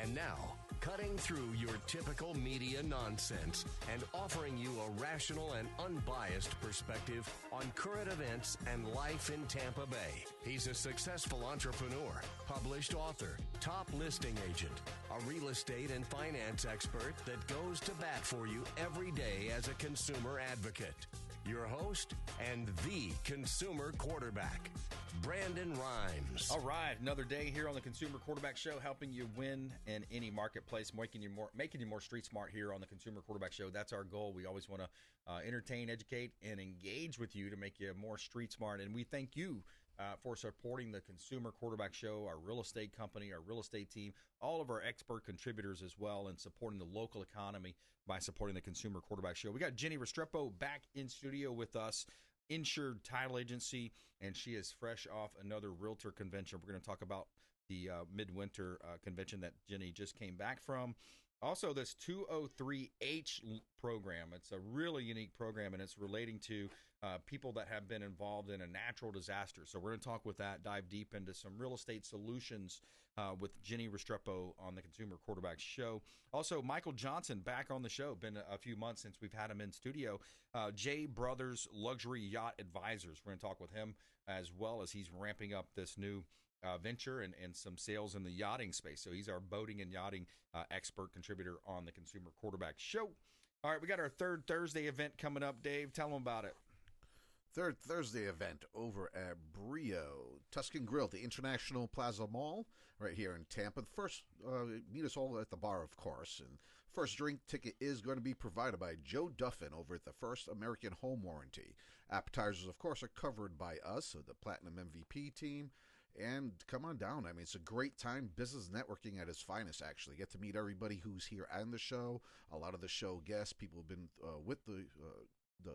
And now, cutting through your typical media nonsense and offering you a rational and unbiased perspective on current events and life in Tampa Bay. He's a successful entrepreneur, published author, top listing agent, a real estate and finance expert that goes to bat for you every day as a consumer advocate. Your host and the consumer quarterback, Brandon Rhymes. All right, another day here on the Consumer Quarterback Show, helping you win in any marketplace, making you more street smart here on the Consumer Quarterback Show. That's our goal. We always want to entertain, educate, and engage with you to make you more street smart. And we thank you for supporting the Consumer Quarterback Show, our real estate company, our real estate team, all of our expert contributors as well, and supporting the local economy by supporting the Consumer Quarterback Show. We got Jenny Restrepo back in studio with us, Insured Title Agency, and she is fresh off another realtor convention. We're going to talk about the midwinter convention that Jenny just came back from. Also, this 203H program, it's a really unique program, and it's relating to people that have been involved in a natural disaster. So we're going to talk with that, dive deep into some real estate solutions with Jenny Restrepo on the Consumer Quarterback Show. Also, Michael Johnson back on the show. Been a few months since we've had him in studio. J Brothers Luxury Yacht Advisors. We're going to talk with him as well as he's ramping up this new venture and some sales in the yachting space. So he's our boating and yachting expert contributor on the Consumer Quarterback Show. All right, we got our third Thursday event coming up. Dave, tell them about it. Third Thursday event over at Brio Tuscan Grill at the International Plaza Mall right here in Tampa. First, meet us all at the bar, of course. And first drink ticket is going to be provided by Joe Duffin over at the First American Home Warranty. Appetizers, of course, are covered by us, so the Platinum MVP team. And come on down. I mean, it's a great time. Business networking at its finest, actually. Get to meet everybody who's here on the show. A lot of the show guests, people have been with the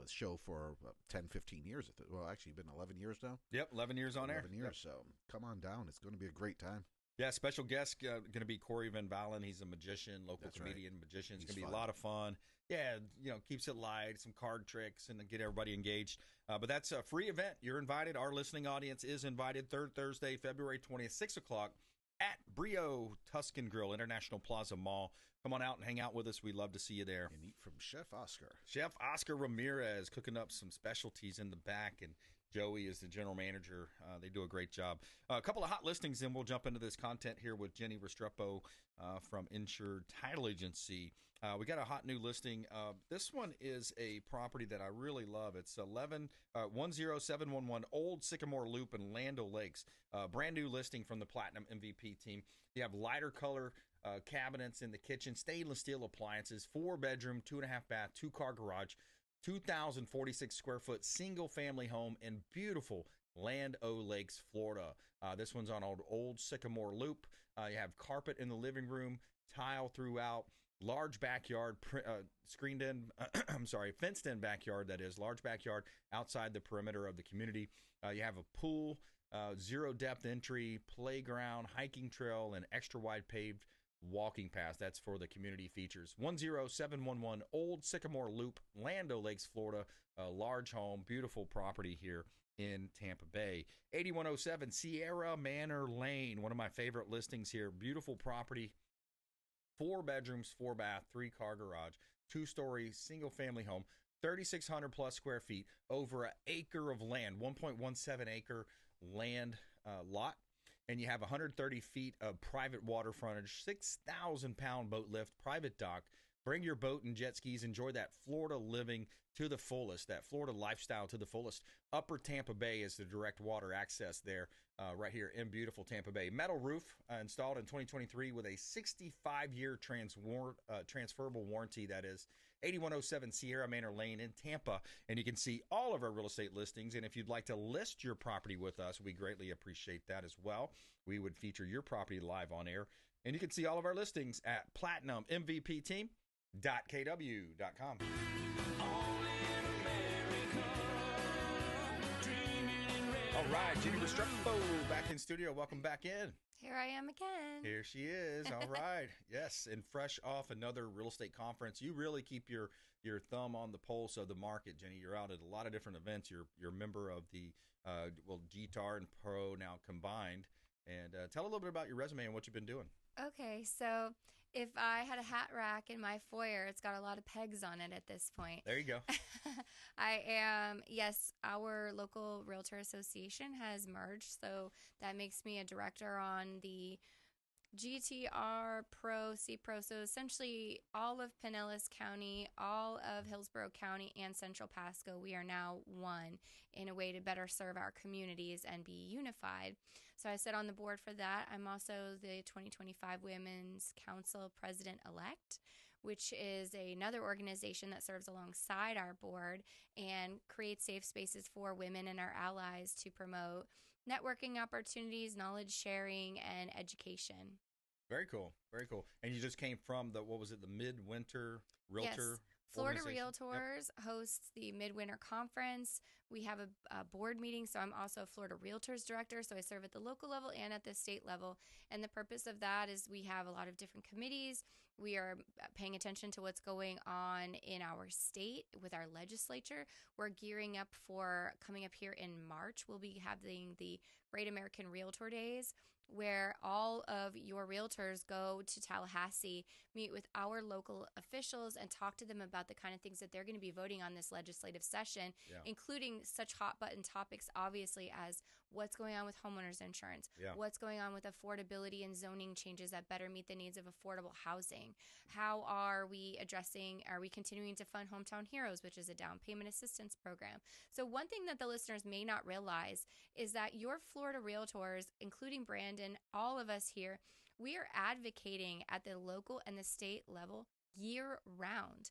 show for 10, 15 years. Well, actually, been 11 years now. Yep, 11 years on 11 air. years, Yep. So come on down. It's going to be a great time. Yeah, special guest going to be Corey Van Valen. He's a magician, local That's comedian, right. magician. It's He's going to be fun. a lot of fun. Yeah, keeps it light, some card tricks, and get everybody engaged. But that's a free event. You're invited. Our listening audience is invited. Third Thursday, February 20th, 6 o'clock at Brio Tuscan Grill, International Plaza Mall. Come on out and hang out with us. We'd love to see you there. And eat from Chef Oscar. Chef Oscar Ramirez cooking up some specialties in the back, and Joey is the general manager. They do a great job. A couple of hot listings, then we'll jump into this content here with Jenny Restrepo from Insured Title Agency. We got a hot new listing. This one is a property that I really love. It's 10711 Old Sycamore Loop in Land O'Lakes. Brand new listing from the Platinum MVP team. You have lighter color cabinets in the kitchen, stainless steel appliances, 4-bedroom, 2.5 bath, 2-car garage, 2,046 square foot single family home in beautiful Land O'Lakes, Florida. This one's on Old Sycamore Loop. You have carpet in the living room, tile throughout, large backyard, screened in, fenced in backyard, that is, large backyard outside the perimeter of the community. You have a pool, zero depth entry, playground, hiking trail, and extra wide paved walking path. That's for the community features. 10711 Old Sycamore Loop, Land O'Lakes, Florida. A large home, beautiful property here in Tampa Bay. 8107 Sierra Manor Lane, one of my favorite listings here. Beautiful property, 4 bedrooms, 4 bath, 3-car garage, 2-story single family home, 3,600 plus square feet, over an acre of land, 1.17 acre land lot. And you have 130 feet of private water frontage, 6,000 pound boat lift, private dock. Bring your boat and jet skis. Enjoy that Florida living to the fullest, that Florida lifestyle to the fullest. Upper Tampa Bay is the direct water access there, right here in beautiful Tampa Bay. Metal roof installed in 2023 with a 65-year transferable warranty, that is. 8107 Sierra Manor Lane in Tampa. And you can see all of our real estate listings. And if you'd like to list your property with us, we greatly appreciate that as well. We would feature your property live on air. And you can see all of our listings at platinummvpteam.kw.com. All right, Jenny Restrepo back in studio. Welcome back in. Here I am again. Here she is. All right. Yes, and fresh off another real estate conference. You really keep your thumb on the pulse of the market, Jenny. You're out at a lot of different events. You're a member of the GTAR and Pro now combined. And tell a little bit about your resume and what you've been doing. Okay, so if I had a hat rack in my foyer, it's got a lot of pegs on it at this point. There you go. Yes, our local realtor association has merged, so that makes me a director on the GTR Pro, C Pro, so essentially all of Pinellas County, all of Hillsborough County, and Central Pasco, we are now one in a way to better serve our communities and be unified. So I sit on the board for that. I'm also the 2025 Women's Council President-elect, which is another organization that serves alongside our board and creates safe spaces for women and our allies to promote networking opportunities, knowledge sharing, and education. Very cool. Very cool. And you just came from the Midwinter Realtor? Yes. Florida Realtors hosts the Midwinter Conference. We have a board meeting, so I'm also a Florida Realtors Director, so I serve at the local level and at the state level. And the purpose of that is we have a lot of different committees. We are paying attention to what's going on in our state with our legislature. We're gearing up for coming up here in March. We'll be having the Great American Realtor Days, where all of your realtors go to Tallahassee, meet with our local officials, and talk to them about the kind of things that they're going to be voting on this legislative session, including such hot-button topics, obviously, as what's going on with homeowners insurance, what's going on with affordability and zoning changes that better meet the needs of affordable housing, how are we continuing to fund Hometown Heroes, which is a down payment assistance program. So one thing that the listeners may not realize is that your Florida realtors, including Brandon, all of us here, we are advocating at the local and the state level year round.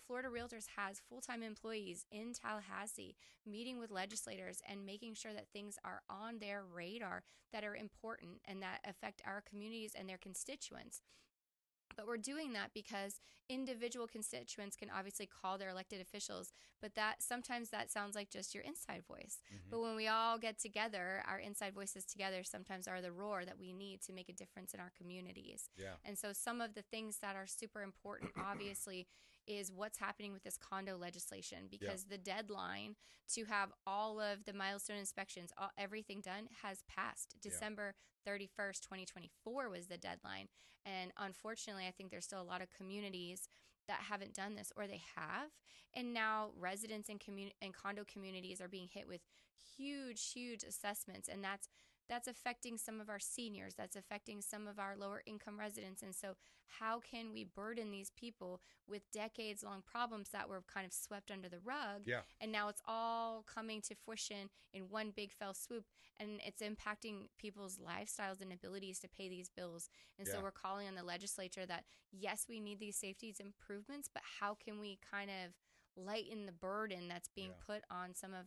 Florida Realtors has full-time employees in Tallahassee meeting with legislators and making sure that things are on their radar that are important and that affect our communities and their constituents. But we're doing that because individual constituents can obviously call their elected officials, but sometimes that sounds like just your inside voice. Mm-hmm. But when we all get together, our inside voices together sometimes are the roar that we need to make a difference in our communities. Yeah. And so some of the things that are super important, obviously, is what's happening with this condo legislation, because the deadline to have all of the milestone inspections, everything done, has passed. December 31st, 2024 was the deadline. And unfortunately, I think there's still a lot of communities that haven't done this, or they have. And now residents and condo communities are being hit with huge, huge assessments. And that's affecting some of our seniors. That's affecting some of our lower income residents. And so how can we burden these people with decades-long problems that were kind of swept under the rug? Yeah. And now it's all coming to fruition in one big fell swoop, and it's impacting people's lifestyles and abilities to pay these bills. And so we're calling on the legislature that, yes, we need these safety improvements, but how can we kind of lighten the burden that's being put on some of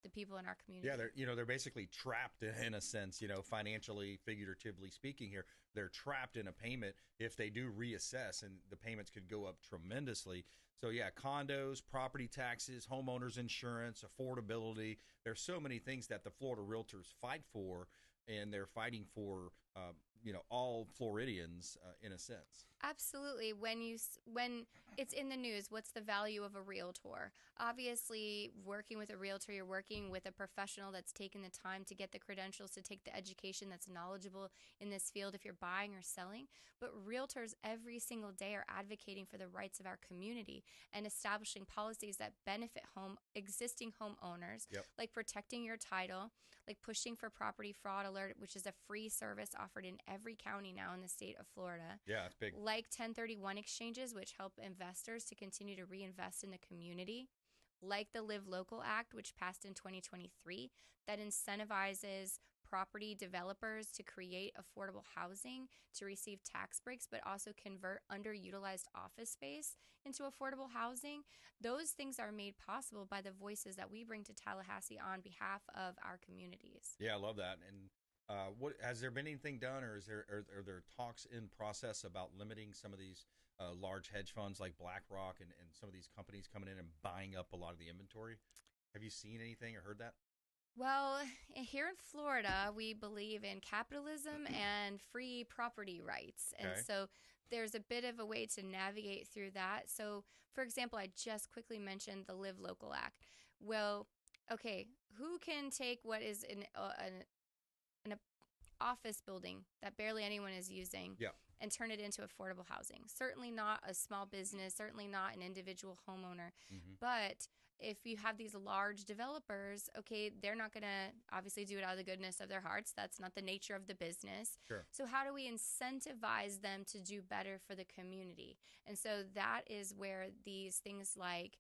the people in our community? Yeah, they're basically trapped in a sense, financially, figuratively speaking here. They're trapped in a payment if they do reassess, and the payments could go up tremendously. So condos, property taxes, homeowners insurance, affordability. There's so many things that the Florida Realtors fight for, and they're fighting for all Floridians in a sense. Absolutely. When it's in the news, what's the value of a realtor? Obviously, working with a realtor, you're working with a professional that's taken the time to get the credentials, to take the education, that's knowledgeable in this field if you're buying or selling. But realtors every single day are advocating for the rights of our community and establishing policies that benefit existing homeowners, like protecting your title, like pushing for property fraud alert, which is a free service offered in every county now in the state of Florida. Yeah, it's big. Like 1031 exchanges, which help investors to continue to reinvest in the community. Like the Live Local Act, which passed in 2023, that incentivizes property developers to create affordable housing to receive tax breaks, but also convert underutilized office space into affordable housing. Those things are made possible by the voices that we bring to Tallahassee on behalf of our communities. Yeah, I love that. And what has there been anything done, or are there talks in process about limiting some of these large hedge funds like BlackRock and some of these companies coming in and buying up a lot of the inventory? Have you seen anything or heard that? Well, here in Florida, we believe in capitalism and free property rights. And so there's a bit of a way to navigate through that. So, for example, I just quickly mentioned the Live Local Act. Well, okay, who can take what is an office building that barely anyone is using and turn it into affordable housing. Certainly not a small business, certainly not an individual homeowner. But if you have these large developers, okay, they're not going to obviously do it out of the goodness of their hearts. That's not the nature of the business. Sure. So how do we incentivize them to do better for the community? And so that is where these things like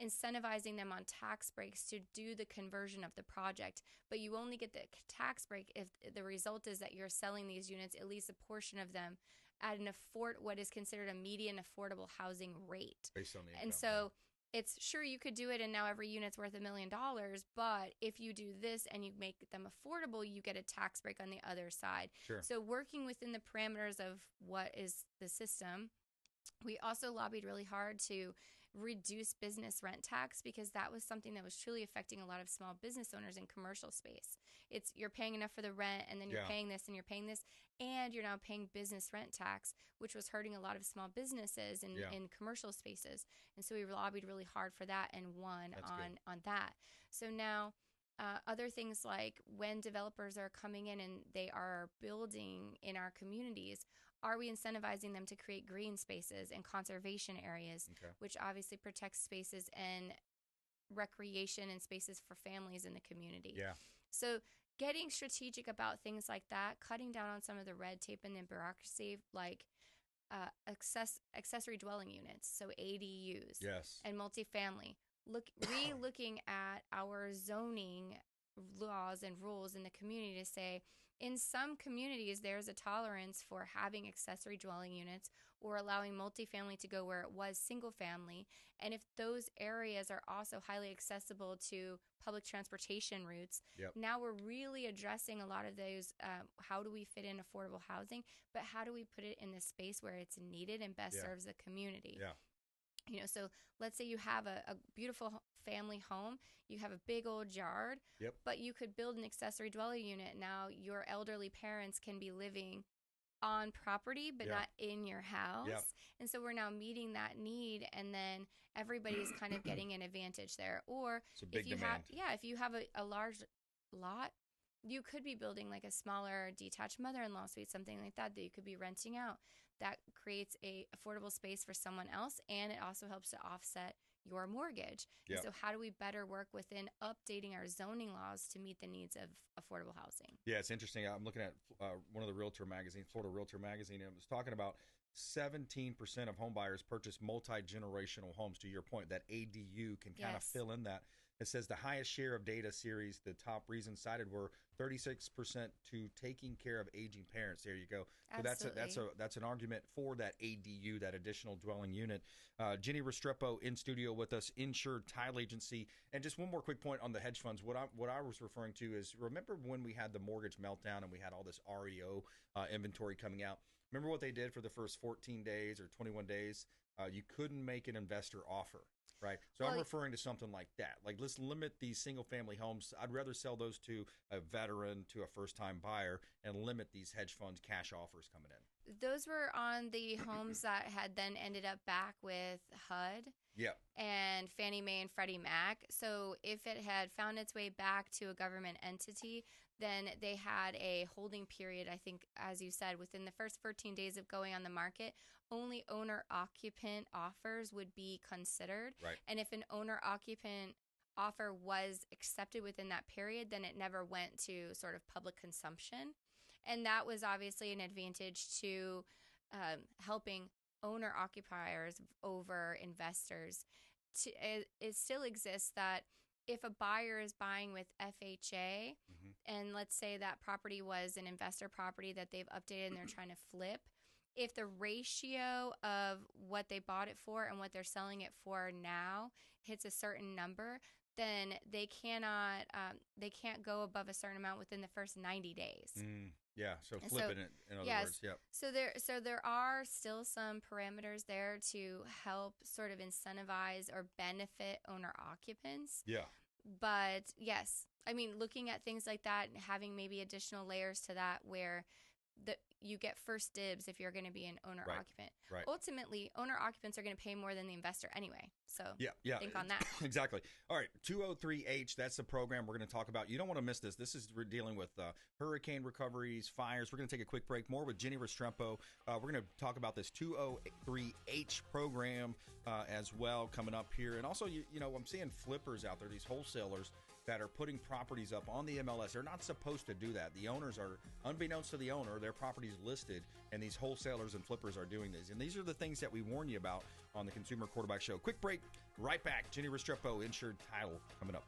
incentivizing them on tax breaks to do the conversion of the project, but you only get the tax break if the result is that you're selling these units, at least a portion of them, at what is considered a median affordable housing rate. Based on the income. And so it's sure you could do it and now every unit's worth $1 million, but if you do this and you make them affordable, you get a tax break on the other side. Sure. So working within the parameters of what is the system, we also lobbied really hard to reduce business rent tax because that was something that was truly affecting a lot of small business owners in commercial space. It's you're paying enough for the rent and then you're paying this and you're paying this and you're now paying business rent tax, which was hurting a lot of small businesses in commercial spaces. And so we lobbied really hard for that and won on that. So now other things like when developers are coming in and they are building in our communities, are we incentivizing them to create green spaces and conservation areas, which obviously protects spaces and recreation and spaces for families in the community? Yeah. So getting strategic about things like that, cutting down on some of the red tape and the bureaucracy, like accessory dwelling units, so ADUs and multifamily. Re-looking at our zoning laws and rules in the community to say, in some communities, there's a tolerance for having accessory dwelling units or allowing multifamily to go where it was single family. And if those areas are also highly accessible to public transportation routes, now we're really addressing a lot of those, how do we fit in affordable housing, but how do we put it in the space where it's needed and best serves the community? You know, so let's say you have a beautiful family home, you have a big old yard, but you could build an accessory dwelling unit. Now your elderly parents can be living on property, but not in your house. And so we're now meeting that need, and then everybody's kind of getting an advantage there. Or if you have a large lot, you could be building like a smaller detached mother-in-law suite, something like that you could be renting out. That creates a affordable space for someone else, and it also helps to offset your mortgage. And so how do we better work within updating our zoning laws to meet the needs of affordable housing? Yeah, it's interesting. I'm looking at one of the Realtor magazines, Florida Realtor magazine, and it was talking about 17% of home buyers purchase multi-generational homes. To your point, that ADU can kind of fill in that. It says the highest share of data series, the top reasons cited were 36% to taking care of aging parents. There you go. So that's an argument for that ADU, that additional dwelling unit. Jenny Restrepo in studio with us, Insured Title Agency. And just one more quick point on the hedge funds. What I was referring to is, remember when we had the mortgage meltdown and we had all this REO inventory coming out? Remember what they did for the first 14 days or 21 days? You couldn't make an investor offer. Right. So I'm referring to something like that. Like, let's limit these single family homes. I'd rather sell those to a veteran, to a first time buyer, and limit these hedge funds cash offers coming in. Those were on the homes that had then ended up back with HUD and Fannie Mae and Freddie Mac. So if it had found its way back to a government entity, then they had a holding period, I think, as you said, within the first 14 days of going on the market, only owner-occupant offers would be considered. Right. And if an owner-occupant offer was accepted within that period, then it never went to sort of public consumption. And that was obviously an advantage to helping owner-occupiers over investors. It still exists that if a buyer is buying with FHA, and let's say that property was an investor property that they've updated and they're trying to flip, if the ratio of what they bought it for and what they're selling it for now hits a certain number, then they can't go above a certain amount within the first 90 days. So flipping it, in other words. So there are still some parameters there to help sort of incentivize or benefit owner occupants. But yes, I mean, looking at things like that and having maybe additional layers to that where you get first dibs if you're going to be an owner occupant. Right. Ultimately, owner occupants are going to pay more than the investor anyway. So think on that. Exactly. All right, 203H, that's the program we're going to talk about. You don't want to miss this. We're dealing with hurricane recoveries, fires. We're going to take a quick break. More with Jenny Restrepo. We're going to talk about this 203H program as well coming up here. And also, you know, I'm seeing flippers out there, these wholesalers that are putting properties up on the MLS. They're not supposed to do that. The owners are, unbeknownst to the owner, their property's listed, and these wholesalers and flippers are doing this. And these are the things that we warn you about on the Consumer Quarterback Show. Quick break, right back. Jenny Restrepo, Insured Title, coming up.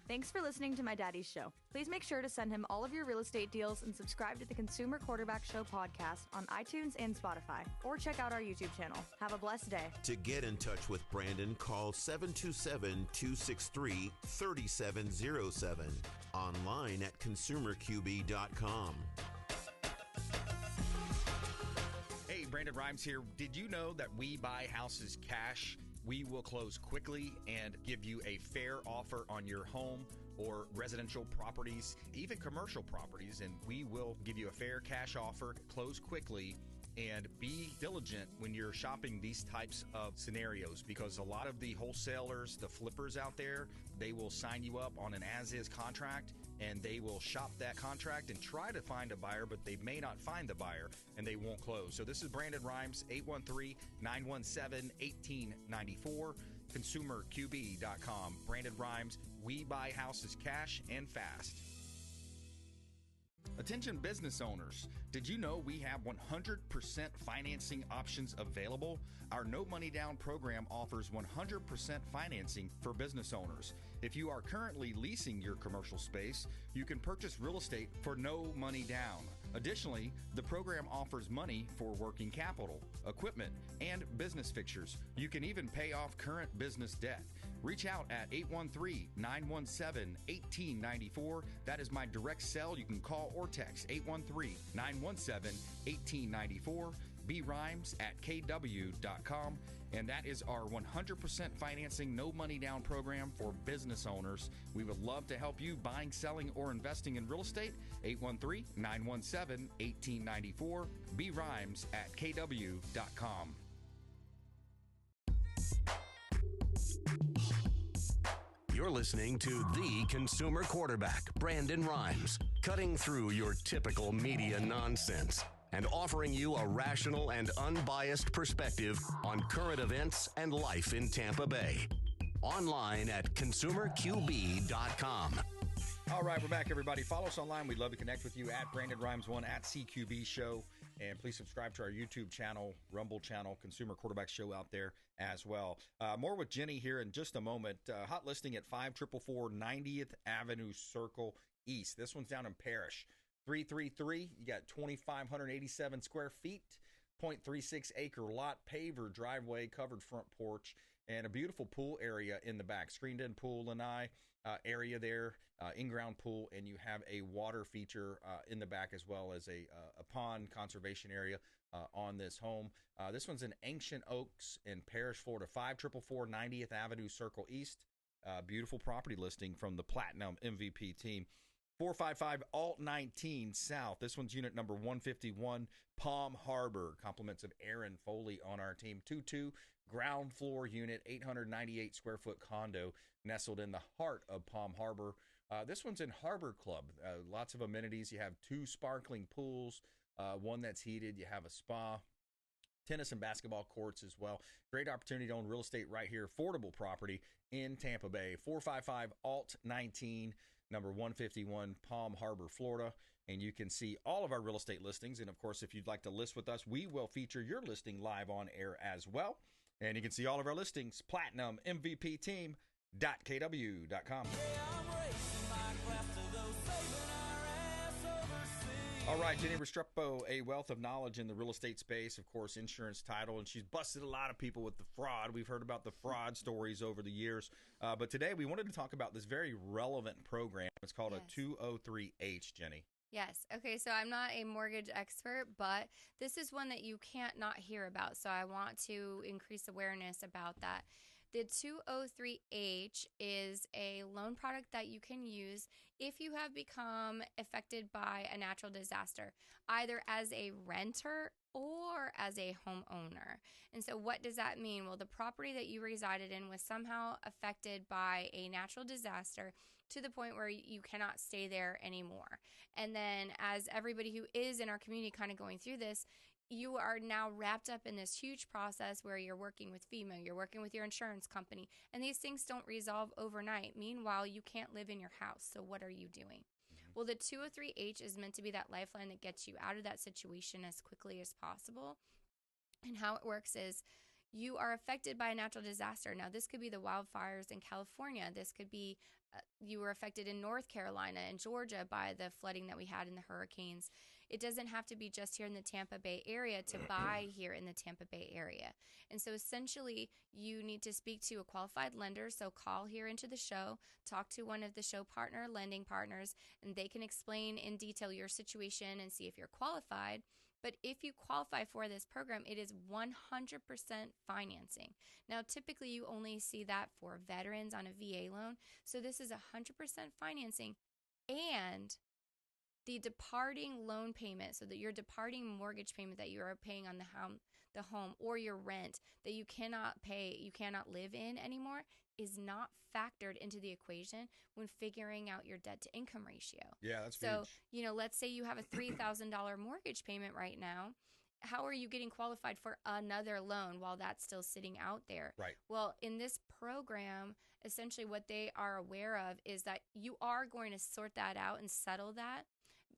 Thanks for listening to my daddy's show. Please make sure to send him all of your real estate deals and subscribe to the Consumer Quarterback Show podcast on iTunes and Spotify, or check out our YouTube channel. Have a blessed day. To get in touch with Brandon, call 727-263-3707. Online at consumerqb.com. Hey, Brandon Rhymes here. Did you know that we buy houses cash? We will close quickly and give you a fair offer on your home or residential properties, even commercial properties, and we will give you a fair cash offer, close quickly, and be diligent when you're shopping these types of scenarios, because a lot of the wholesalers, the flippers out there, they will sign you up on an as-is contract, and they will shop that contract and try to find a buyer, but they may not find the buyer, and they won't close. So this is Brandon Rhymes, 813-917-1894, consumerqb.com. Brandon Rhymes, we buy houses cash and fast. Attention business owners, did you know we have 100% financing options available? Our no money down program offers 100% financing for business owners. If you are currently leasing your commercial space, you can purchase real estate for no money down. Additionally, the program offers money for working capital, equipment, and business fixtures. You can even pay off current business debt. Reach out at 813-917-1894. That is my direct cell. You can call or text 813-917-1894. BRimes at kw.com. And that is our 100% financing, no money down program for business owners. We would love to help you buying, selling, or investing in real estate. 813-917-1894. BRimes at kw.com. You're listening to the Consumer Quarterback, Brandon Rhymes, cutting through your typical media nonsense and offering you a rational and unbiased perspective on current events and life in Tampa Bay. Online at consumerqb.com. All right, we're back, everybody. Follow us online. We'd love to connect with you at Brandon Rhymes1 at CQB Show. And please subscribe to our YouTube channel, Rumble channel, Consumer Quarterback Show out there as well. More with Jenny here in just a moment. Hot listing at 5444 90th Avenue Circle East. This one's down in Parrish. 333, you got 2,587 square feet, 0.36 acre lot, paver driveway, covered front porch, and a beautiful pool area in the back. Screened in pool, lanai area there, in-ground pool, and you have a water feature in the back, as well as a pond conservation area on this home. This one's in Ancient Oaks in Parrish, Florida, 5444 90th Avenue Circle East. Beautiful property listing from the Platinum MVP team. 455 Alt 19 South. This one's unit number 151, Palm Harbor. Compliments of Aaron Foley on our team. 22 ground floor unit, 898 square foot condo nestled in the heart of Palm Harbor. This one's in Harbor Club. Lots of amenities. You have 2 sparkling pools, one that's heated. You have a spa, tennis and basketball courts as well. Great opportunity to own real estate right here. Affordable property in Tampa Bay. 455 Alt 19. Number 151, Palm Harbor, Florida. And you can see all of our real estate listings. And, of course, if you'd like to list with us, we will feature your listing live on air as well. And you can see all of our listings, PlatinumMVPTeam.kw.com. All right, Jenny Restrepo, a wealth of knowledge in the real estate space, of course, insurance, title, and she's busted a lot of people with the fraud. We've heard about the fraud stories over the years. But today we wanted to talk about this very relevant program. It's called a 203H, Jenny. Yes. Okay, so I'm not a mortgage expert, but this is one that you can't not hear about. So I want to increase awareness about that. The 203H is a loan product that you can use if you have become affected by a natural disaster, either as a renter or as a homeowner. And so what does that mean? Well, the property that you resided in was somehow affected by a natural disaster to the point where you cannot stay there anymore. And then as everybody who is in our community kind of going through this, you are now wrapped up in this huge process where you're working with FEMA, you're working with your insurance company, and these things don't resolve overnight. Meanwhile, you can't live in your house. So what are you doing? Well, the 203H is meant to be that lifeline that gets you out of that situation as quickly as possible. And how it works is you are affected by a natural disaster. Now, this could be the wildfires in California. This could be you were affected in North Carolina and Georgia by the flooding that we had in the hurricanes. It doesn't have to be just here in the Tampa Bay area to buy here in the Tampa Bay area. And so essentially, you need to speak to a qualified lender. So call here into the show, talk to one of the show partner lending partners, and they can explain in detail your situation and see if you're qualified. But if you qualify for this program, it is 100% financing. Now, typically, you only see that for veterans on a VA loan. So this is 100% financing, and the departing loan payment, so that your departing mortgage payment that you are paying on the home or your rent that you cannot pay, you cannot live in anymore, is not factored into the equation when figuring out your debt to income ratio. Yeah, that's so huge. Let's say you have a $3,000 mortgage payment right now. How are you getting qualified for another loan while that's still sitting out there? Right. Well, in this program, essentially what they are aware of is that you are going to sort that out and settle that,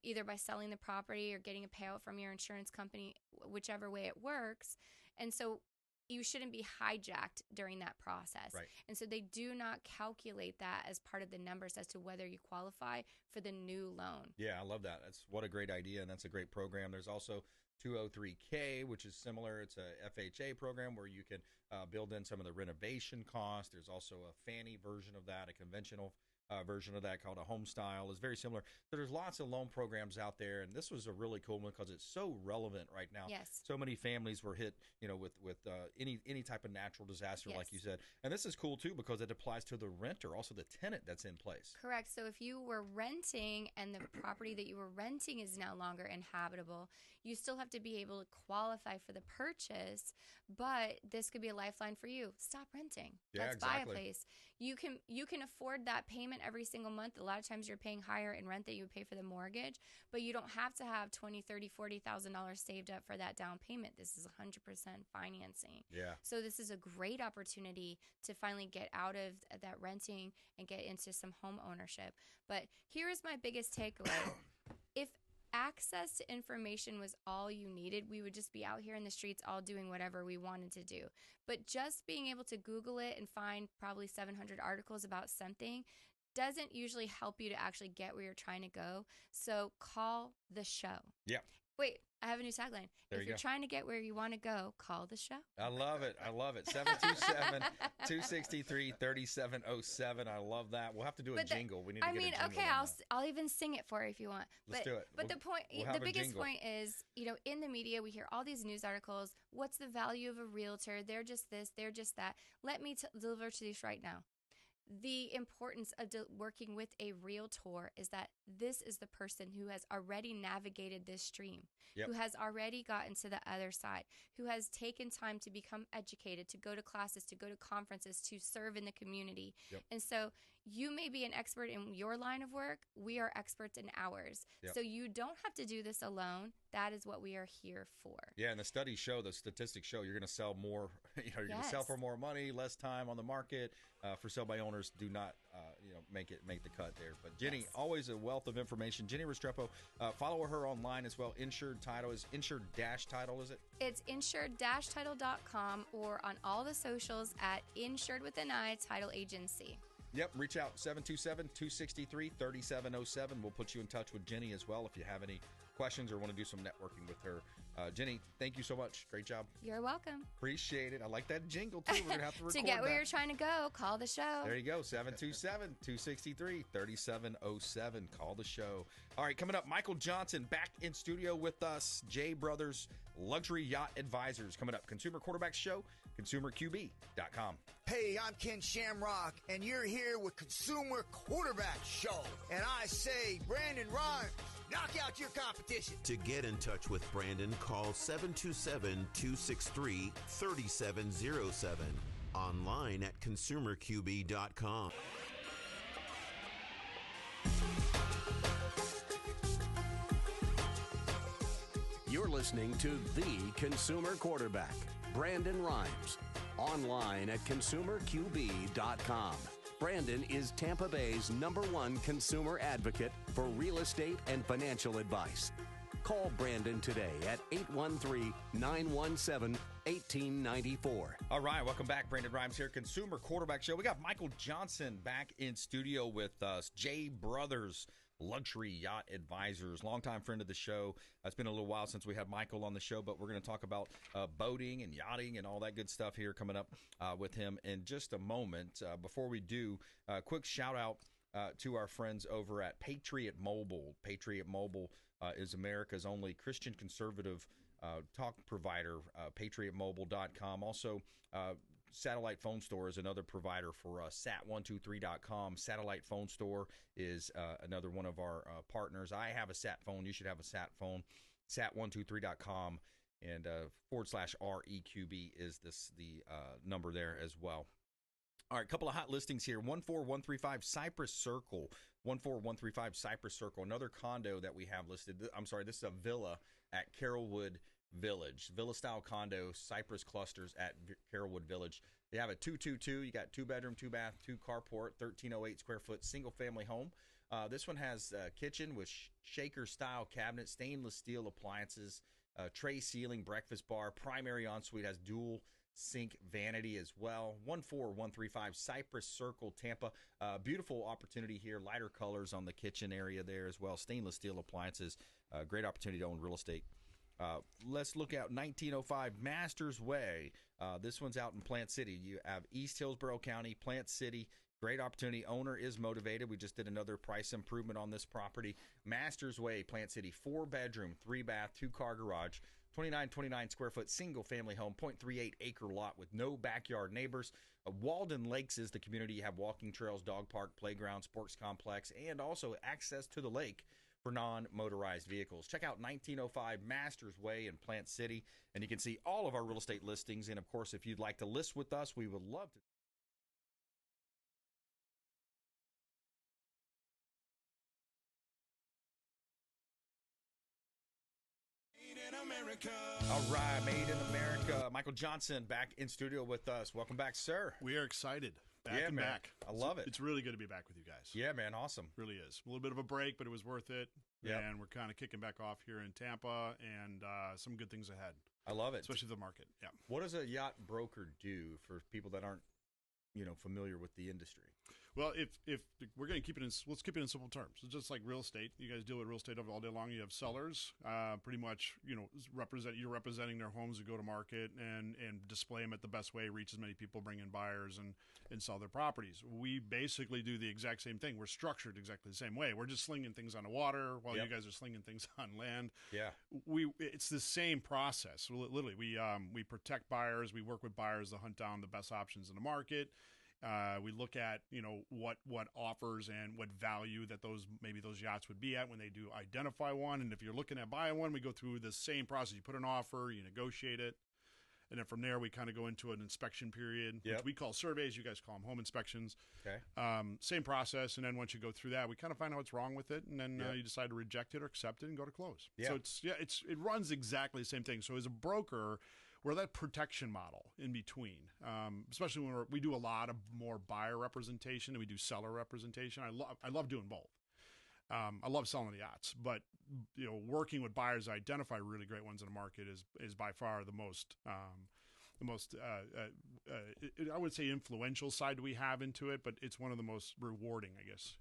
either by selling the property or getting a payout from your insurance company, whichever way it works. And so you shouldn't be hijacked during that process. Right. And so they do not calculate that as part of the numbers as to whether you qualify for the new loan. Yeah, I love that. That's what a great idea, and that's a great program. There's also 203K, which is similar. It's a FHA program where you can build in some of the renovation costs. There's also a Fannie version of that, a conventional version of that called a home style. It's very similar. So there's lots of loan programs out there, and this was a really cool one because it's so relevant right now. Yes. So many families were hit, with any type of natural disaster, Yes. like you said. And this is cool too because it applies to the renter, also the tenant that's in place. Correct. So if you were renting and the property that you were renting is no longer inhabitable, you still have to be able to qualify for the purchase, but this could be a lifeline for you. Stop renting. Yeah, Let's exactly. buy a place. You can afford that payment every single month. A lot of times you're paying higher in rent than you would pay for the mortgage, but you don't have to have $20,000, $30,000, $40,000 saved up for that down payment. This is 100% financing. Yeah. So this is a great opportunity to finally get out of that renting and get into some home ownership. But here is my biggest takeaway. If access to information was all you needed, we would just be out here in the streets all doing whatever we wanted to do. But just being able to Google it and find probably 700 articles about something doesn't usually help you to actually get where you're trying to go. So call the show. Yeah. Wait, I have a new tagline. There if you you're go. trying to get where you want to go, call the show. I love it. 727-263-3707. I love that. We'll have to do a jingle. We need to get a jingle. Okay, on that. I'll even sing it for you if you want. Let's do it. But the point, we'll have the a biggest jingle. point is, in the media, we hear all these news articles. What's the value of a realtor? They're just this, they're just that. Let me deliver to this right now. The importance of working with a realtor is that this is the person who has already navigated this stream, Yep. who has already gotten to the other side, who has taken time to become educated, to go to classes, to go to conferences, to serve in the community. Yep. And so you may be an expert in your line of work. We are experts in ours. Yep. So you don't have to do this alone. That is what we are here for. Yeah, and the studies show, the statistics show, you're going to sell more. You're going to sell Yes. for more money, less time on the market. For sale by owners, do not, make the cut there. But Jenny, Yes. always a wealth of information. Jenny Restrepo, follow her online as well. Insured Title is Insured-Title, is it? It's insured-title.com or on all the socials at Insured with an I Title Agency. Yep, reach out 727-263-3707. We'll put you in touch with Jenny as well if you have any questions or want to do some networking with her. Jenny, thank you so much. Great job. You're welcome. Appreciate it. I like that jingle, too. We're going to have to record To get where that. you're trying to go, call the show. There you go, 727-263-3707. Call the show. All right, coming up, Michael Johnson back in studio with us. J Brothers Luxury Yacht Advisors. Coming up, Consumer Quarterback Show, consumerqb.com. Hey, I'm Ken Shamrock, and you're here with Consumer Quarterback Show. And I say, Brandon Rhymes, knock out your competition. To get in touch with Brandon, call 727-263-3707. Online at consumerqb.com. You're listening to The Consumer Quarterback, Brandon Rhymes. Online at consumerqb.com. Brandon is Tampa Bay's #1 consumer advocate for real estate and financial advice. Call Brandon today at 813-917-1894. All right, welcome back. Brandon Rhymes here, Consumer Quarterback Show. We got Michael Johnson back in studio with us. J Brothers Luxury Yacht Advisors, longtime friend of the show. It's been a little while since we had Michael on the show, but we're going to talk about boating and yachting and all that good stuff here coming up with him in just a moment. Before we do, quick shout out to our friends over at Patriot Mobile. Patriot Mobile is America's only Christian conservative talk provider, patriotmobile.com. Also, Satellite Phone Store is another provider for us, sat123.com. Satellite Phone Store is another one of our partners. I have a sat phone. You should have a sat phone. Sat123.com and /REQB is the number there as well. All right, a couple of hot listings here. 14135 Cypress Circle. 14135 Cypress Circle, another condo that we have listed. I'm sorry, this is a villa at Carrollwood Village. Villa-style condo, Cypress clusters at Carrollwood Village. They have a 222. You got 2-bedroom, 2-bath, 2-carport, 1,308 square foot single-family home. This one has a kitchen with shaker-style cabinet, stainless steel appliances, tray ceiling, breakfast bar, primary ensuite, has dual sink vanity as well. 14135 Cypress Circle, Tampa. Beautiful opportunity here. Lighter colors on the kitchen area there as well. Stainless steel appliances. Great opportunity to own real estate. Let's look at 1905 Masters Way. This one's out in Plant City. You have East Hillsborough County, Plant City. Great opportunity. Owner is motivated. We just did another price improvement on this property. Masters Way, Plant City. 4-bedroom, 3-bath, 2-car garage. 29 square foot single family home, 0.38 acre lot with no backyard neighbors. Walden Lakes is the community. You have walking trails, dog park, playground, sports complex, and also access to the lake for non-motorized vehicles. Check out 1905 Masters Way in Plant City, and you can see all of our real estate listings. And, of course, if you'd like to list with us, we would love to. All right, Made in America. Michael Johnson back in studio with us. Welcome back, sir. We are excited. Back Yeah, and man. back. I love it. It's really good to be back with you guys. Yeah, man, awesome. Really is. A little bit of a break, but it was worth it. Yep. And we're kind of kicking back off here in Tampa, and some good things ahead, I love it. especially the market. Yeah. What does a yacht broker do for people that aren't, familiar with the industry? Well, if we're going to keep it in, let's keep it in simple terms. It's just like real estate. You guys deal with real estate all day long. You have sellers, pretty much, you're representing their homes to go to market and display them at the best way, reach as many people, bring in buyers, and sell their properties. We basically do the exact same thing. We're structured exactly the same way. We're just slinging things on the water while Yep. you guys are slinging things on land. Yeah. It's the same process. Literally, we protect buyers. We work with buyers to hunt down the best options in the market. We look at what offers and what value that those yachts would be at when they do identify one. And if you're looking at buying one, we go through the same process. You put an offer, you negotiate it, and then from there we kind of go into an inspection period, Yep. which we call surveys. You guys call them home inspections. Okay. Same process, and then once you go through that, we kind of find out what's wrong with it, and then Yep. you decide to reject it or accept it and go to close. Yeah. So it runs exactly the same thing. So as a broker, we're that protection model in between, especially when we do a lot of more buyer representation and we do seller representation. I love doing both. I love selling the yachts, but working with buyers to identify really great ones in the market is by far the most I would say influential side we have into it, but it's one of the most rewarding, I guess,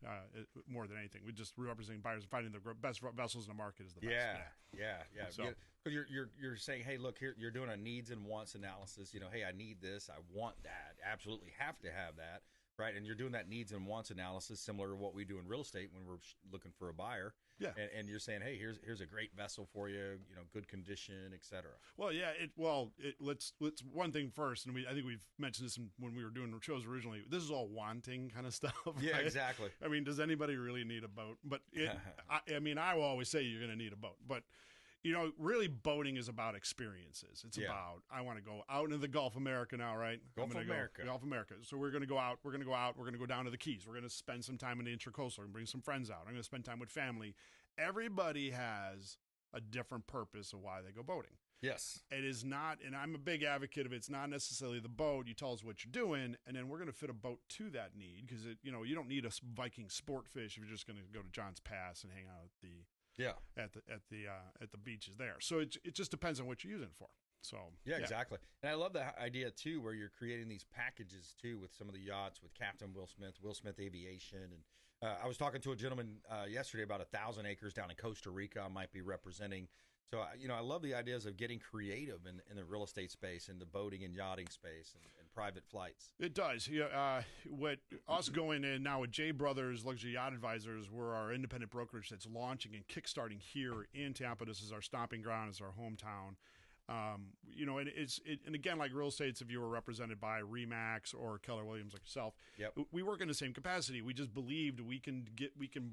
more than anything. We just representing buyers and finding the best vessels in the market is the best. Yeah. So, because you're saying, hey, look, here you're doing a needs and wants analysis. Hey, I need this, I want that, absolutely have to have that, right? And you're doing that needs and wants analysis, similar to what we do in real estate when we're looking for a buyer. Yeah. And you're saying, hey, here's a great vessel for you, good condition, et cetera. Well, yeah. Let's one thing first, and I think we've mentioned this when we were doing shows originally. This is all wanting kind of stuff. Yeah, right? exactly. I mean, does anybody really need a boat? But I will always say you're going to need a boat, but. Really boating is about experiences. It's about, I want to go out into the Gulf of America now, right? Gulf of America. Gulf of America. So we're going to go out. We're going to go down to the Keys. We're going to spend some time in the Intracoastal and bring some friends out. I'm going to spend time with family. Everybody has a different purpose of why they go boating. Yes. It is not, and I'm a big advocate of it's not necessarily the boat. You tell us what you're doing, and then we're going to fit a boat to that need because, you don't need a Viking sport fish if you're just going to go to John's Pass and hang out at the beaches there. So it just depends on what you're using it for. So yeah, exactly. And I love the idea too, where you're creating these packages too with some of the yachts with Captain Will Smith Aviation, and I was talking to a gentleman yesterday about 1,000 acres down in Costa Rica. I might be representing. So I love the ideas of getting creative in the real estate space, in the boating and yachting space, and private flights. It does. What us going in now with J Brothers Luxury Yacht Advisors, we're our independent brokerage that's launching and kickstarting here in Tampa. This is our stomping ground. It's our hometown. And again, like real estates, if you were represented by Remax or Keller Williams like yourself, we work in the same capacity. We just believed we can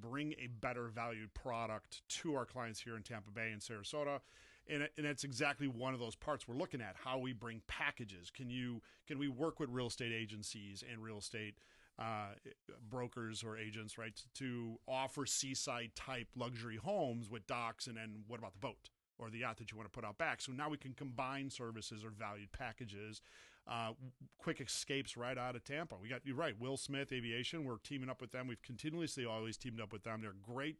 bring a better valued product to our clients here in Tampa Bay and Sarasota. And that's exactly one of those parts we're looking at, how we bring packages. Can we work with real estate agencies and real estate brokers or agents, right, to offer seaside type luxury homes with docks, and then what about the boat or the yacht that you want to put out back? So now we can combine services or valued packages, quick escapes right out of Tampa. You're right, Will Smith Aviation. We're teaming up with them. We've continuously always teamed up with them. They're great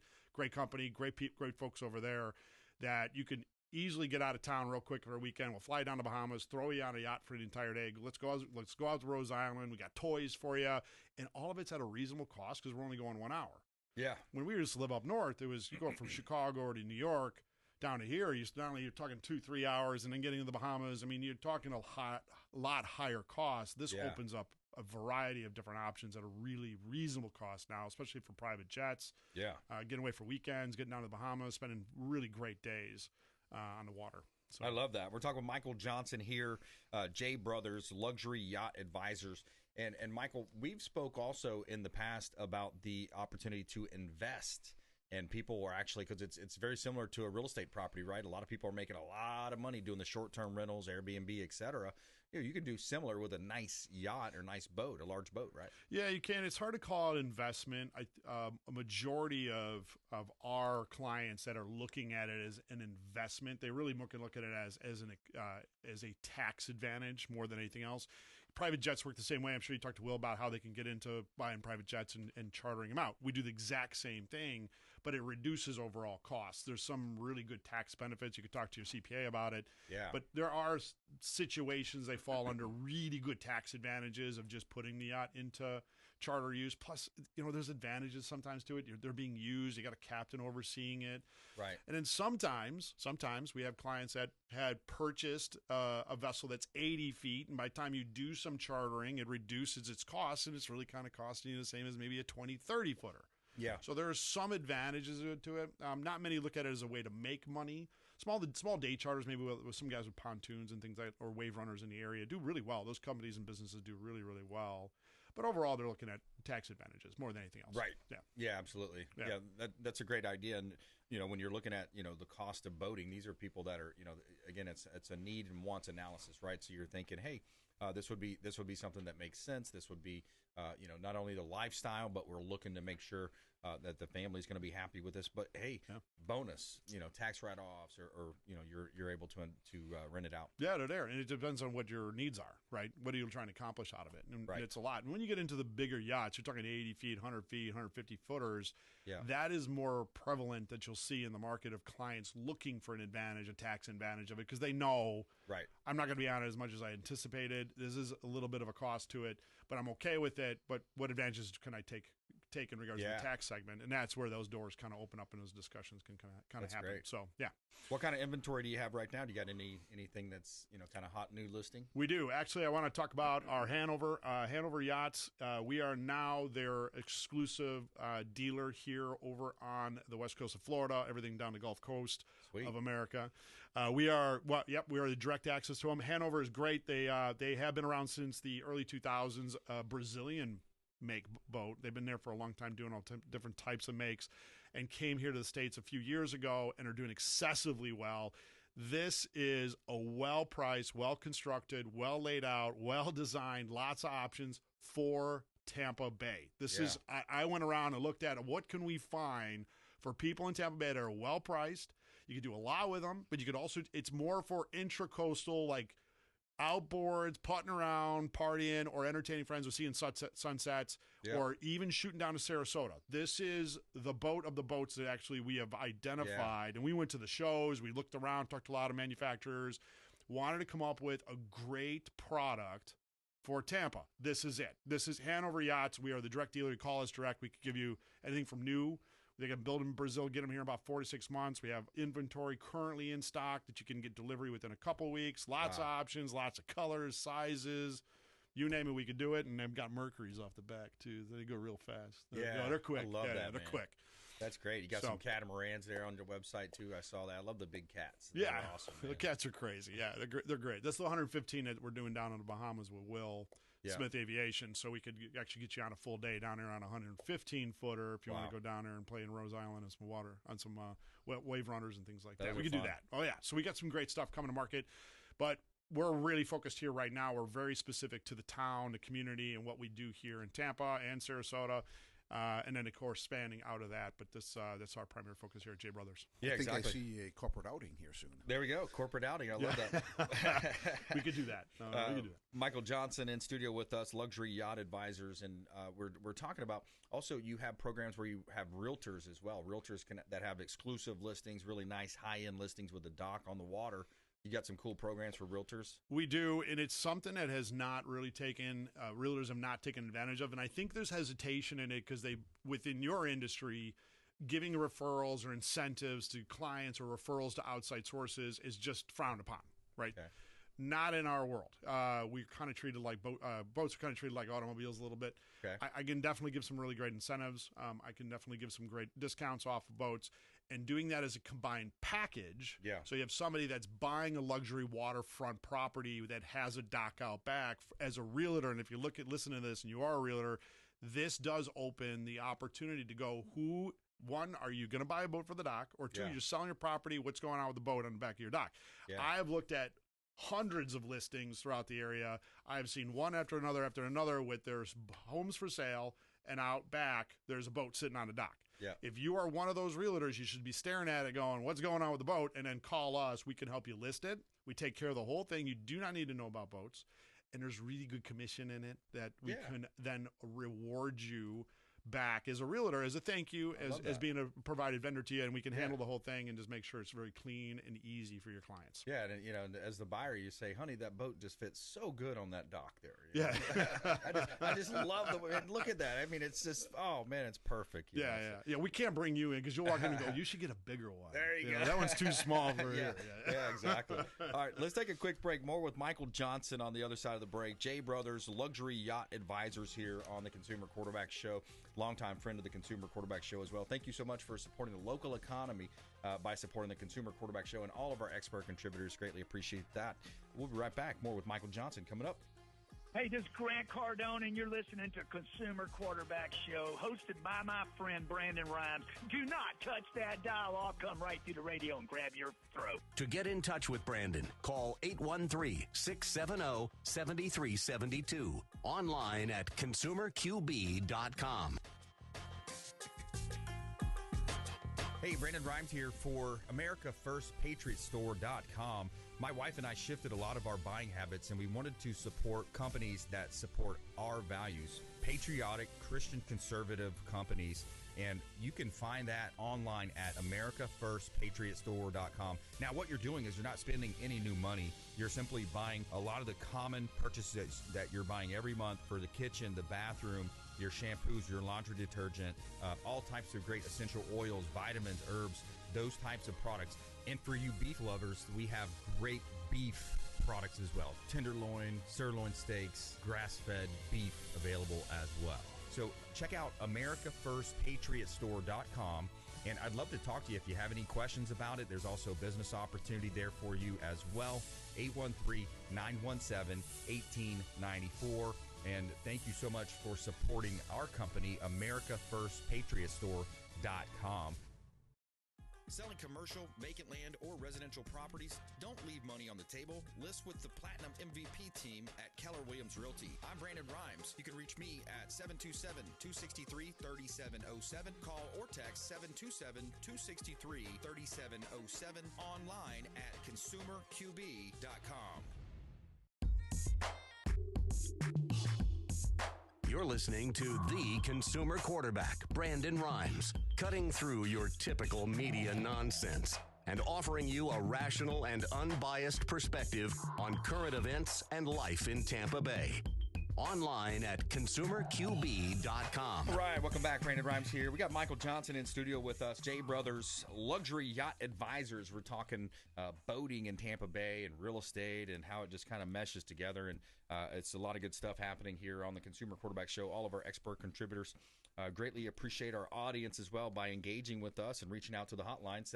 company, great folks over there that you can easily get out of town real quick for a weekend. We'll fly down to Bahamas, throw you on a yacht for the entire day. Let's go out to Rose Island. We got toys for you, and all of it's at a reasonable cost because we're only going 1 hour. Yeah. When we used to live up north, it was you go from Chicago or to New York down to here. You're talking 2-3 hours, and then getting to the Bahamas. I mean, you're talking a lot higher cost. This opens up a variety of different options at a really reasonable cost now, especially for private jets. Yeah. Getting away for weekends, getting down to the Bahamas, spending really great days on the water. So I love that. We're talking with Michael Johnson here, J Brothers Luxury Yacht Advisors. And Michael, we've spoke also in the past about the opportunity to invest. And people are actually, because it's very similar to a real estate property, right? A lot of people are making a lot of money doing the short-term rentals, Airbnb, et cetera. You can do similar with a nice yacht or nice boat, a large boat, right? Yeah, you can. It's hard to call it investment. A majority of our clients that are looking at it as an investment, they really can look at it as a tax advantage more than anything else. Private jets work the same way. I'm sure you talked to Will about how they can get into buying private jets and chartering them out. We do the exact same thing, but it reduces overall costs. There's some really good tax benefits. You could talk to your CPA about it. Yeah. But there are situations they fall under really good tax advantages of just putting the yacht into charter use. Plus, there's advantages sometimes to it. They're being used. You got a captain overseeing it. Right. And then sometimes we have clients that had purchased a vessel that's 80 feet, and by the time you do some chartering, it reduces its cost, and it's really kind of costing you the same as maybe a 20, 30-footer. Yeah. So there are some advantages to it. Not many look at it as a way to make money. Small day charters, maybe with some guys with pontoons and things like that, or wave runners in the area, do really well. Those companies and businesses do really, really well. But overall, they're looking at tax advantages more than anything else. Right. Yeah. Yeah, absolutely. Yeah, that's a great idea. And, when you're looking at, the cost of boating, these are people that are, again, it's a need and wants analysis, right? So you're thinking, hey, this would be something that makes sense. This would be, not only the lifestyle, but we're looking to make sure that the family's going to be happy with this. But hey, bonus, tax write-offs, or you're able to rent it out. Yeah, they're there, and it depends on what your needs are, right? What are you trying to accomplish out of it? And right. It's a lot. And when you get into the bigger yachts, yachts. You're talking 80 feet, 100 feet, 150 footers. Yeah. That is more prevalent that you'll see in the market of clients looking for an advantage, a tax advantage of it, because they know, right, I'm not going to be on it as much as I anticipated. This is a little bit of a cost to it, but I'm okay with it. But what advantages can I take in regards to the tax segment? And that's where those doors kind of open up and those discussions can kind of happen. Great. So, yeah. What kind of inventory do you have right now? Do you got anything that's, kind of hot new listing? We do. Actually, I want to talk about our Hanover Yachts. We are now their exclusive dealer here over on the west coast of Florida, everything down the Gulf Coast of America. We are the direct access to them. Hanover is great. They have been around since the early 2000s. Brazilian make boat. They've been there for a long time doing all different types of makes, and came here to the States a few years ago and are doing excessively well. This is a well-priced, well-constructed, well-laid out, well-designed, lots of options for Tampa Bay. This is, I went around and looked at what can we find for people in Tampa Bay that are well-priced. You could do a lot with them, but you could also, it's more for intracoastal, like outboards, putting around, partying, or entertaining friends, or seeing sunsets, or even shooting down to Sarasota. This is the boat of the boats that actually we have identified. And we went to the shows, we looked around, talked to a lot of manufacturers, wanted to come up with a great product for Tampa. This is it. This is Hanover Yachts. We are the direct dealer. You call us direct. We could give you anything from new. They can build them in Brazil, get them here in about 4 to 6 months. We have inventory currently in stock that you can get delivery within a couple weeks. Lots of options, lots of colors, sizes. You name it, we could do it. And they've got Mercuries off the back, too. They go real fast. They're quick. I love that, they're quick. That's great. You got some catamarans there on your website, too. I saw that. I love the big cats. They're awesome, the cats are crazy. Yeah, they're great. That's the 115 that we're doing down in the Bahamas with Will Smith Aviation. So we could actually get you on a full day down there on a 115-footer if you want to go down there and play in Rose Island and some water on some wave runners and things like that. We could do that. Oh, yeah. So we got some great stuff coming to market. But we're really focused here right now. We're very specific to the town, the community, and what we do here in Tampa and Sarasota. And then, of course, spanning out of that. But that's our primary focus here at J Brothers. Yeah, I think I see a corporate outing here soon. There we go. Corporate outing. I love that. We could do that. We could do that. Michael Johnson in studio with us, Luxury Yacht Advisors. And we're talking about also you have programs where you have realtors as well. Realtors that have exclusive listings, really nice high-end listings with a dock on the water. You got some cool programs for realtors? We do, and it's something that has not really taken, realtors have not taken advantage of, and I think there's hesitation in it because within your industry, giving referrals or incentives to clients or referrals to outside sources is just frowned upon, right? Okay. Not in our world. We're kind of treated like boats are kind of treated like automobiles a little bit. Okay. I can definitely give some really great incentives. I can definitely give some great discounts off of boats. And doing that as a combined package. Yeah. So you have somebody that's buying a luxury waterfront property that has a dock out back as a realtor. And if you listen to this and you are a realtor, this does open the opportunity to go, one, are you going to buy a boat for the dock? Or two, you're just selling your property. What's going on with the boat on the back of your dock? Yeah. I have looked at hundreds of listings throughout the area. I've seen one after another with there's homes for sale, and out back there's a boat sitting on the dock. Yeah. If you are one of those realtors, you should be staring at it going, what's going on with the boat? And then call us. We can help you list it. We take care of the whole thing. You do not need to know about boats. And there's really good commission in it that we can then reward you back as a realtor, as a thank you, as being a provided vendor to you, and we can handle the whole thing and just make sure it's very clean and easy for your clients. Yeah, and as the buyer, you say, honey, that boat just fits so good on that dock there. I just love the way, and look at that. I mean, it's just, oh man, it's perfect. Yeah. We can't bring you in because you'll walk in and go, you should get a bigger one. There you go. That one's too small for here. Yeah, exactly. All right, let's take a quick break. More with Michael Johnson on the other side of the break. J Brothers Luxury Yacht Advisors here on the Consumer Quarterback Show. Longtime friend of the Consumer Quarterback Show as well. Thank you so much for supporting the local economy by supporting the Consumer Quarterback Show and all of our expert contributors. Greatly appreciate that. We'll be right back. More with Michael Johnson coming up. Hey, this is Grant Cardone, and you're listening to Consumer Quarterback Show, hosted by my friend Brandon Rimes. Do not touch that dial. I'll come right through the radio and grab your throat. To get in touch with Brandon, call 813-670-7372. Online at consumerqb.com. Hey, Brandon BRimes here for AmericaFirstPatriotStore.com. My wife and I shifted a lot of our buying habits, and we wanted to support companies that support our values, patriotic, Christian conservative companies. And you can find that online at AmericaFirstPatriotStore.com. Now, what you're doing is you're not spending any new money. You're simply buying a lot of the common purchases that you're buying every month for the kitchen, the bathroom, your shampoos, your laundry detergent, all types of great essential oils, vitamins, herbs, those types of products. And for you beef lovers, we have great beef products as well. Tenderloin, sirloin steaks, grass-fed beef available as well. So check out AmericaFirstPatriotStore.com. And I'd love to talk to you if you have any questions about it. There's also a business opportunity there for you as well. 813-917-1894. And thank you so much for supporting our company, AmericaFirstPatriotStore.com. Selling commercial, vacant land, or residential properties? Don't leave money on the table. List with the Platinum MVP team at Keller Williams Realty. I'm Brandon BRimes. You can reach me at 727-263-3707. Call or text 727-263-3707. Online at consumerqb.com. You're listening to the consumer quarterback, Brandon BRimes, cutting through your typical media nonsense and offering you a rational and unbiased perspective on current events and life in Tampa Bay. Online at consumerqb.com. All right, welcome back. Brandon BRimes here. We got Michael Johnson in studio with us, J Brothers Luxury Yacht Advisors. We're talking boating in Tampa Bay and real estate and how it just kind of meshes together. And it's a lot of good stuff happening here on the Consumer Quarterback Show. All of our expert contributors greatly appreciate our audience as well by engaging with us and reaching out to the hotline,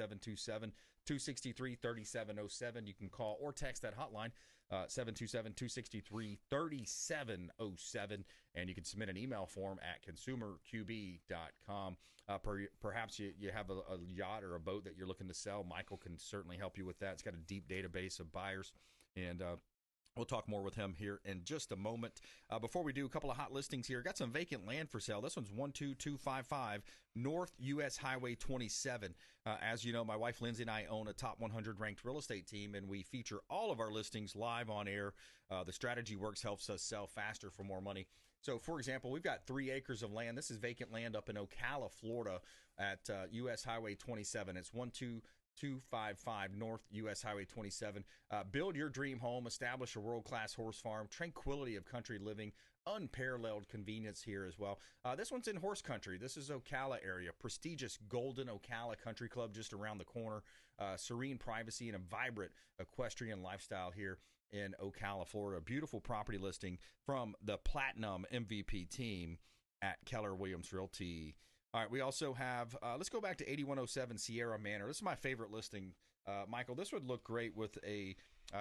727-263-3707. You can call or text that hotline, 727-263-3707, and you can submit an email form at consumerqb.com. Perhaps you have a yacht or a boat that you're looking to sell. Michael can certainly help you with that. It's got a deep database of buyers, and we'll talk more with him here in just a moment. Before we do, a couple of hot listings here. Got some vacant land for sale. This one's 12255 North US Highway 27. As you know, my wife Lindsay and I own a top 100 ranked real estate team, and we feature all of our listings live on air. The strategy works, helps us sell faster for more money. So, for example, we've got 3 acres of land. This is vacant land up in Ocala, Florida at US Highway 27. It's 12255 North US Highway 27. Build your dream home, establish a world-class horse farm, tranquility of country living, unparalleled convenience here as well. This one's in horse country. This is Ocala area. Prestigious Golden Ocala Country Club just around the corner. Serene privacy and a vibrant equestrian lifestyle here in Ocala, Florida. Beautiful property listing from the Platinum MVP team at Keller Williams Realty. All right, we also have, let's go back to 8107 Sierra Manor. This is my favorite listing. Michael, this would look great with a,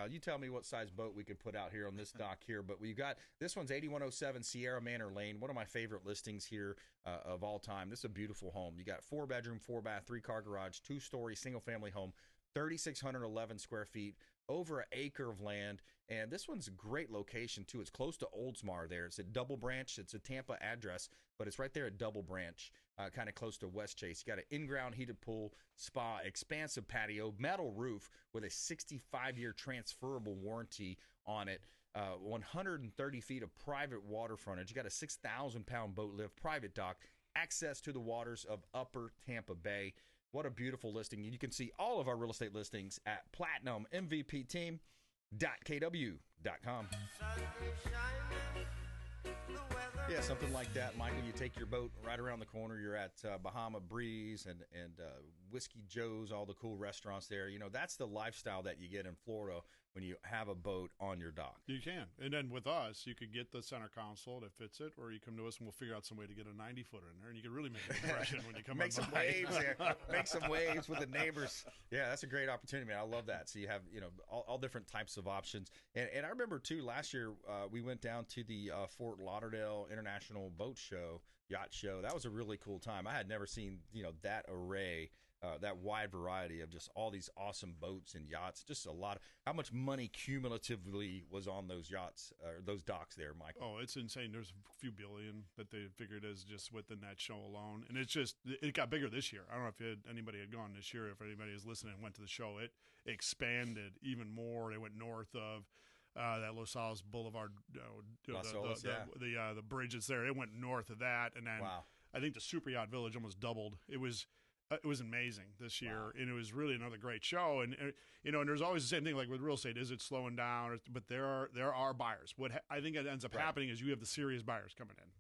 you tell me what size boat we could put out here on this dock here, but we've got, this one's 8107 Sierra Manor Lane, one of my favorite listings here of all time. This is a beautiful home. You got 4-bedroom, 4-bath, 3-car garage, 2-story, single-family home, 3,611 square feet, over an acre of land, and this one's a great location too. It's close to Oldsmar there. It's at Double Branch. It's a Tampa address, but it's right there at Double Branch, kind of close to West Chase. You got an in-ground heated pool, spa, expansive patio, metal roof with a 65-year transferable warranty on it. 130 feet of private water frontage. You got a 6,000-pound boat lift, private dock, access to the waters of Upper Tampa Bay. What a beautiful listing. You can see all of our real estate listings at platinummvpteam.kw.com. Yeah, something like that, Michael. You take your boat right around the corner. You're at Bahama Breeze and Whiskey Joe's, all the cool restaurants there. You know, that's the lifestyle that you get in Florida when you have a boat on your dock. You can. And then with us, you could get the center console that fits it, or you come to us and we'll figure out some way to get a 90-footer in there, and you can really make an impression when you come Make some by. waves there. Make some waves with the neighbors. Yeah, that's a great opportunity, man. I love that. So you have, you know, all different types of options. And I remember, too, last year we went down to the Fort Lauderdale International Boat Show, Yacht Show. That was a really cool time. I had never seen, you know, that array that wide variety of just all these awesome boats and yachts. Just a lot of how much money cumulatively was on those yachts or those docks there, Mike. Oh, it's insane. There's a few billion that they figured as just within that show alone, and it got bigger this year. I don't know if anybody had gone this year. If anybody is listening and went to the show, it expanded even more. They went north of that Los Alamos Boulevard, the bridge that's there. It went north of that, and then I think the Super Yacht Village almost doubled. It was amazing this year, and it was really another great show. And and there's always the same thing, like with real estate, is it slowing down? But there are buyers. What I think it ends up happening is you have the serious buyers coming in.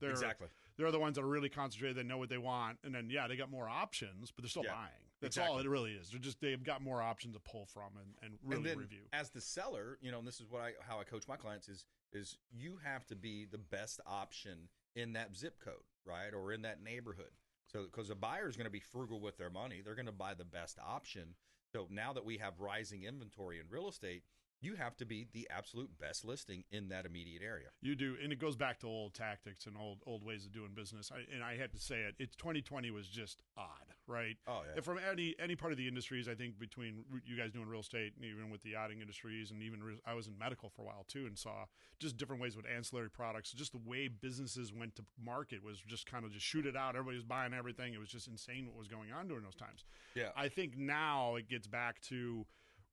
They're the ones that are really concentrated. They know what they want, and then they got more options, but they're still buying. That's all it really is. They've got more options to pull from and really review. As the seller, and this is how I coach my clients is you have to be the best option in that zip code, right, or in that neighborhood. So, because a buyer is going to be frugal with their money, they're going to buy the best option. So now that we have rising inventory in real estate, you have to be the absolute best listing in that immediate area. You do, and it goes back to old tactics and old ways of doing business. I had to say it. 2020 was just odd, right? Oh yeah. And from any part of the industries, I think between you guys doing real estate, and even with the yachting industries, and even I was in medical for a while too, and saw just different ways with ancillary products. Just the way businesses went to market was just kind of just shoot it out. Everybody was buying everything. It was just insane what was going on during those times. Yeah. I think now it gets back to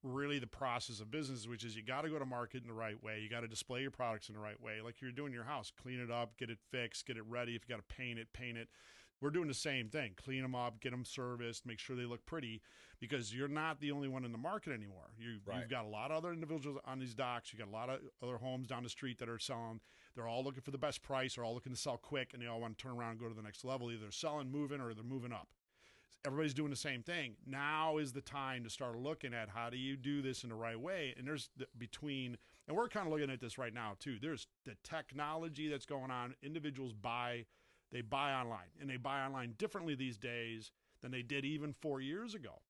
really the process of business, which is you got to go to market in the right way. You got to display your products in the right way. Like you're doing your house, clean it up, get it fixed, get it ready. If you got to paint it. We're doing the same thing. Clean them up, get them serviced, make sure they look pretty, because you're not the only one in the market anymore. You've got a lot of other individuals on these docks. You got a lot of other homes down the street that are selling. They're all looking for the best price. They're all looking to sell quick, and they all want to turn around and go to the next level. Either they're selling, moving, or they're moving up. Everybody's doing the same thing. Now is the time to start looking at how do you do this in the right way. And there's and we're kind of looking at this right now too. There's the technology that's going on. Individuals buy online, and they buy online differently these days than they did even 4 years ago.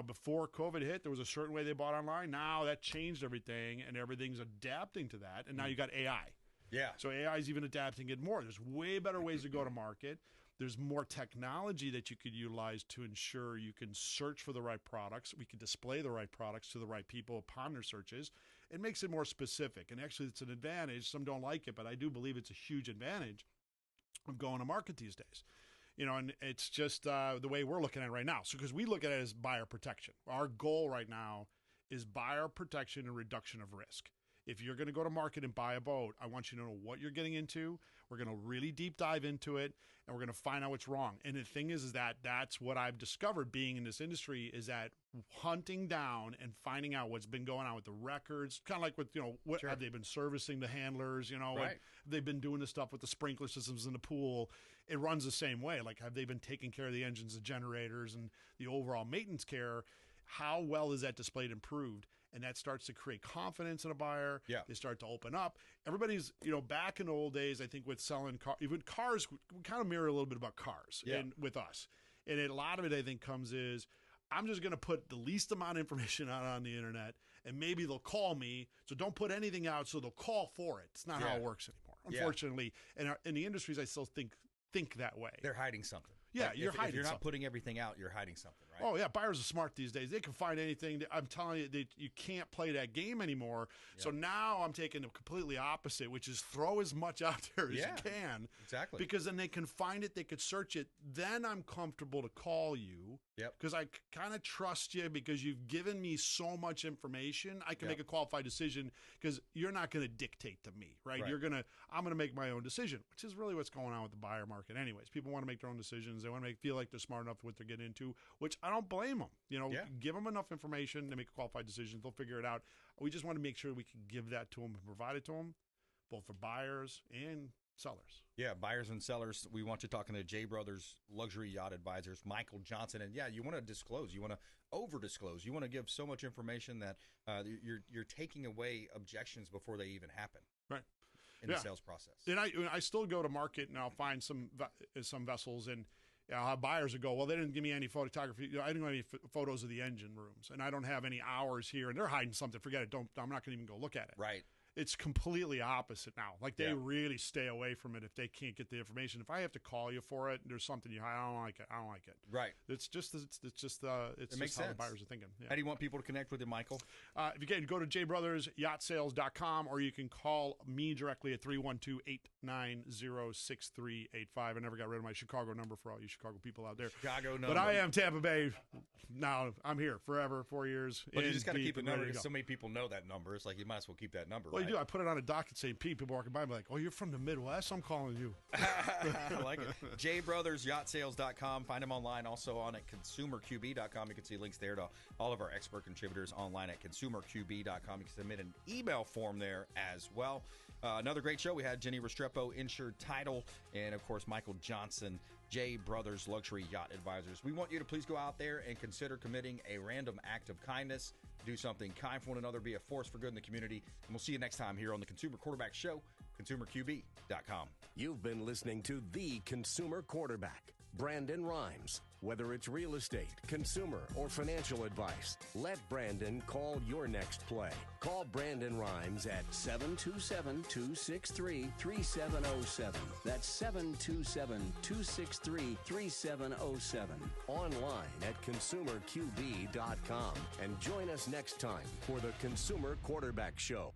Before COVID hit, there was a certain way they bought online. Now that changed everything, and everything's adapting to that. And now you got AI. Yeah. So AI is even adapting it more. There's way better ways to go to market. There's more technology that you could utilize to ensure you can search for the right products. We can display the right products to the right people upon their searches. It makes it more specific. And actually, it's an advantage. Some don't like it, but I do believe it's a huge advantage of going to market these days. And it's just the way we're looking at it right now. So because we look at it as buyer protection. Our goal right now is buyer protection and reduction of risk. If you're going to go to market and buy a boat, I want you to know what you're getting into. We're going to really deep dive into it, and we're going to find out what's wrong. And the thing is that that's what I've discovered being in this industry, is that hunting down and finding out what's been going on with the records, kind of like with, what have they been servicing the handlers, have they been doing the stuff with the sprinkler systems in the pool? It runs the same way. Like, have they been taking care of the engines, the generators, and the overall maintenance care? How well is that displayed, improved? And that starts to create confidence in a buyer. Yeah. They start to open up. Everybody's, back in the old days, I think with selling even cars, we kind of mirror a little bit about cars and with us. And a lot of it, I think, comes is, I'm just going to put the least amount of information out on the internet, and maybe they'll call me. So don't put anything out, so they'll call for it. It's not how it works anymore, unfortunately. And in the industries, I still think that way. They're hiding something. Yeah, if you're hiding If you're not something. putting everything out, you're hiding something, right? Oh, yeah. Buyers are smart these days. They can find anything. I'm telling you, you can't play that game anymore. Yep. So now I'm taking the completely opposite, which is throw as much out there as you can. Exactly. Because then they can find it. They could search it. Then I'm comfortable to call you. Yep. Because I kind of trust you, because you've given me so much information. I can make a qualified decision, because you're not going to dictate to me, right? I'm going to make my own decision, which is really what's going on with the buyer market anyways. People want to make their own decisions. They want to feel like they're smart enough to what they're getting into, which I don't blame them. Give them enough information to make a qualified decision. They'll figure it out. We just want to make sure we can give that to them and provide it to them, both for buyers and sellers. Yeah, buyers and sellers. We want you talking to J Brothers Luxury Yacht Advisors, Michael Johnson. And you want to disclose. You want to over-disclose. You want to give so much information that you're taking away objections before they even happen. Right. In the sales process. And I still go to market, and I'll find some vessels, and I'll have buyers that go, well, they didn't give me any photography. I didn't have any photos of the engine rooms, and I don't have any hours here, and they're hiding something. Forget it. I'm not going to even go look at it. Right. it's completely opposite now. Like they really stay away from it if they can't get the information. If I have to call you for it and there's something I don't like it. Right. It's just how the buyers are thinking. Yeah. How do you want people to connect with you, Michael? If you can, go to jbrothersyachtSales.com, or you can call me directly at 312-890-6385. I never got rid of my Chicago number for all you Chicago people out there. Chicago number. But I am Tampa Bay. Now I'm here forever, 4 years. But you just got to keep a number because so many people know that number. It's like you might as well keep that number. Well, right? You do. I put it on a dock at St. Pete. People walking by and be like, "Oh, you're from the Midwest? I'm calling you." I like it. JBrothersYachtSales.com. Find them online. Also on at ConsumerQB.com. You can see links there to all of our expert contributors online at ConsumerQB.com. You can submit an email form there as well. Another great show. We had Jenny Restrepo, Insured Title, and of course Michael Johnson, J Brothers Luxury Yacht Advisors. We want you to please go out there and consider committing a random act of kindness. Do something kind for one another. Be a force for good in the community. And we'll see you next time here on the Consumer Quarterback Show, ConsumerQB.com. You've been listening to The Consumer Quarterback, Brandon Rimes. Whether it's real estate, consumer, or financial advice, let Brandon call your next play. Call Brandon Rimes at 727-263-3707. That's 727-263-3707. Online at ConsumerQB.com. And join us next time for the Consumer Quarterback Show.